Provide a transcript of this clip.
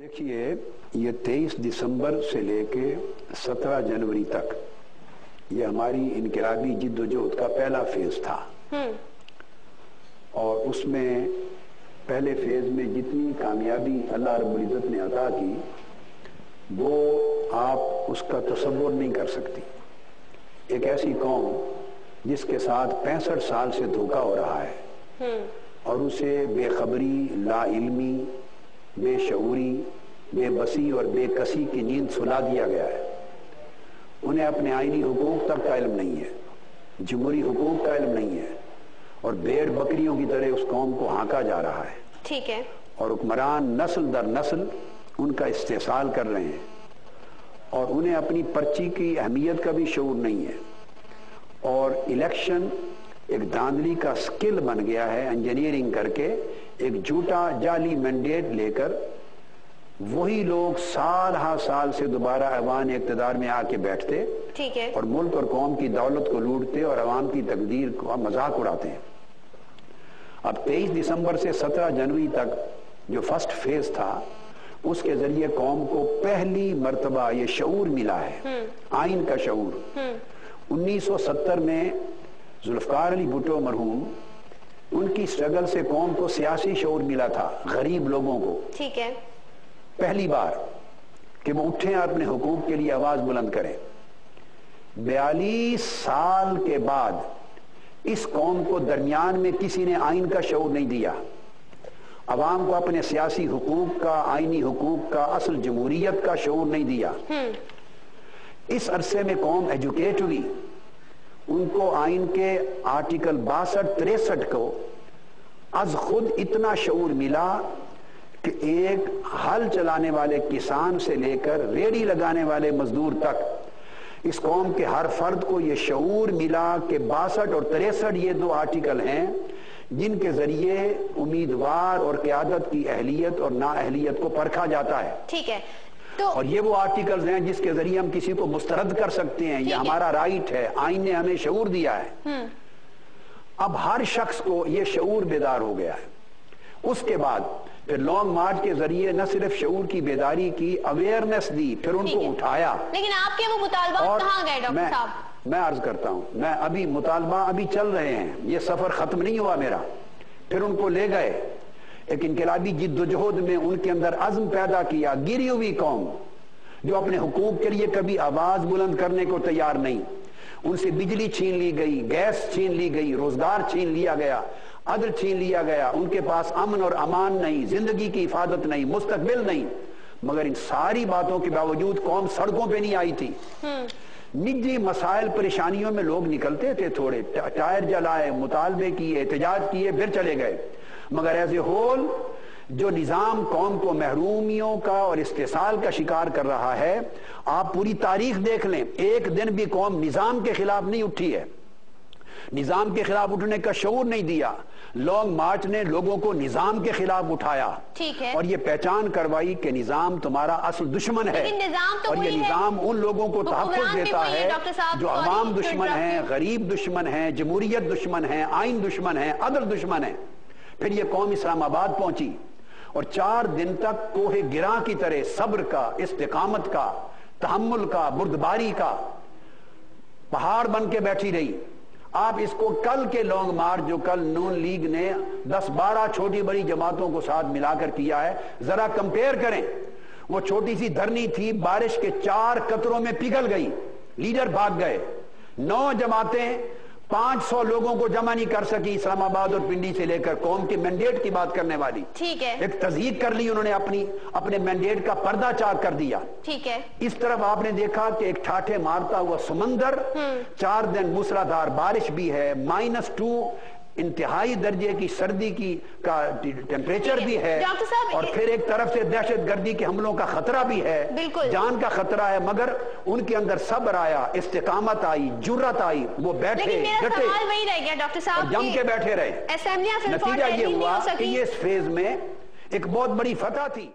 देखिए, ये 23 दिसंबर से लेके 17 जनवरी तक ये हमारी इनकलाबी जिद्दोजहद का पहला फेज था। और उसमें पहले फेज में जितनी कामयाबी अल्लाह रब्बुल इज़्ज़त ने अता की वो आप उसका तसव्वुर नहीं कर सकती। एक ऐसी कौम जिसके साथ 65 साल से धोखा हो रहा है और उसे बेखबरी, लाइल्मी, बेशऊरी, बेबसी और बेकसी की नींद सुला दिया गया है। उन्हें अपने आईनी हुकूक तक का इल्म नहीं है, जमहूरी हुकूक का इल्म नहीं है और भेड़ बकरियों की तरह उस कौम को हाँका जा रहा है। ठीक है। और हुक्मरान नस्ल दर नस्ल उनका इस्तेसाल कर रहे हैं और उन्हें अपनी पर्ची की अहमियत का भी शऊर नहीं है। और इलेक्शन एक धांधली का स्किल बन गया है, इंजीनियरिंग करके एक झूठा जाली मैंडेट लेकर वही लोग साल हा साल से दोबारा अवान इक़्तिदार में आके बैठते। ठीक है। और मुल्क और कौम की दौलत को लूटते और अवाम की तकदीर का मजाक उड़ाते हैं। अब 23 दिसंबर से 17 जनवरी तक जो फर्स्ट फेज था उसके जरिए कौम को पहली मर्तबा ये शऊर मिला है, आइन का शऊर। 1970 में जुल्फ़िकार अली भुट्टो मरहूम, उनकी स्ट्रगल से कौम को सियासी शऊर मिला था, गरीब लोगों को। ठीक है। पहली बार कि वो उठे और अपने हुकूक के लिए आवाज बुलंद करें। 42 साल के बाद इस कौम को दरमियान में किसी ने आइन का शऊर नहीं दिया। अवाम को अपने सियासी हुकूक का, आइनी हुकूक का, असल जमहूरियत का शऊर नहीं दिया। इस अरसे में कौम एजुकेट हुई, उनको आइन के आर्टिकल 62-63 को अज खुद इतना शऊर मिला कि एक हल चलाने वाले किसान से लेकर रेडी लगाने वाले मजदूर तक इस कौम के हर फर्द को यह शऊर मिला कि 62 और 63 ये दो आर्टिकल हैं जिनके जरिए उम्मीदवार और क़यादत की अहलियत और नाअहलियत को परखा जाता है। ठीक है। तो और ये वो आर्टिकल्स हैं जिसके जरिए हम किसी को मुस्तरद कर सकते हैं, ये हमारा राइट है, आइन ने हमें शऊर दिया है। अब हर शख्स को ये शऊर बेदार हो गया है। उसके बाद फिर लॉन्ग मार्च के जरिए न सिर्फ शऊर की बेदारी की, अवेयरनेस दी, फिर उनको उठाया। लेकिन आपके वो मुतालबा कहाँ गए डॉक्टर साहब? मैं अर्ज करता हूं, मैं अभी मुतालबा अभी चल रहे हैं, ये सफर खत्म नहीं हुआ मेरा। फिर उनको ले गए, एक इनकलाबी जिद्दोजहद में उनके अंदर अज़्म पैदा किया। गिरी हुई कौम जो अपने हुकूक के लिए कभी आवाज बुलंद करने को तैयार नहीं, उनसे बिजली छीन ली गई, गैस छीन ली गई, रोजगार छीन लिया गया, अदल छीन लिया गया। उनके पास अमन और अमान नहीं, जिंदगी की हिफाजत नहीं, मुस्तकबिल नहीं। मगर इन सारी बातों के बावजूद कौम सड़कों पे नहीं आई थी। निजी मसाइल परेशानियों में लोग निकलते थे, थोड़े टायर जलाए, मुतालबे किए, एहतजाज किए, फिर चले गए। मगर एज ए होल जो निजाम कौम को महरूमियों का और इस्तेसाल का शिकार कर रहा है, आप पूरी तारीख देख लें, एक दिन भी कौम निजाम के खिलाफ नहीं उठी है, निजाम के खिलाफ उठने का शऊर नहीं दिया। लॉन्ग मार्च ने लोगों को निजाम के खिलाफ उठाया। ठीक है। और ये पहचान करवाई कि निजाम तुम्हारा असल दुश्मन है। तो और ये निजाम उन लोगों को तहफ़्फ़ुज़ देता है जो अवाम दुश्मन है, गरीब दुश्मन है, जमहूरियत दुश्मन है, आइन दुश्मन है, अदल दुश्मन है। फिर ये कौम इस्लामाबाद पहुंची और 4 दिन तक कोहे गिरा की तरह सब्र का, इस्तिकामत का, तहम्मुल का, बुर्दबारी का पहाड़ बन के बैठी रही। आप इसको कल के लॉन्ग मार्च जो कल नून लीग ने 10-12 छोटी बड़ी जमातों को साथ मिलाकर किया है, जरा कंपेयर करें। वो छोटी सी धरनी थी, बारिश के 4 कतरों में पिघल गई, लीडर भाग गए। 9 जमातें 500 लोगों को जमा नहीं कर सकी, इस्लामाबाद और पिंडी से लेकर कौम के मैंडेट की बात करने वाली। ठीक है। एक तज़यीक कर ली उन्होंने, अपने मैंडेट का पर्दा चाक कर दिया। ठीक है। इस तरफ आपने देखा कि एक ठाठे मारता हुआ समंदर, 4 दिन मूसलाधार बारिश भी है, -2 इंतहाई दर्जे की सर्दी की का टेम्परेचर भी है, और फिर एक तरफ से दहशत गर्दी के हमलों का खतरा भी है, जान का खतरा है। मगर उनके अंदर सब्र आया, इस्तिकामत आई, जुर्रत आई, वो बैठे डटे, वही रह गया डॉक्टर साहब, जम के बैठे रहे। नतीजा ये हुआ कि ये इस फेज में एक बहुत बड़ी फतह थी।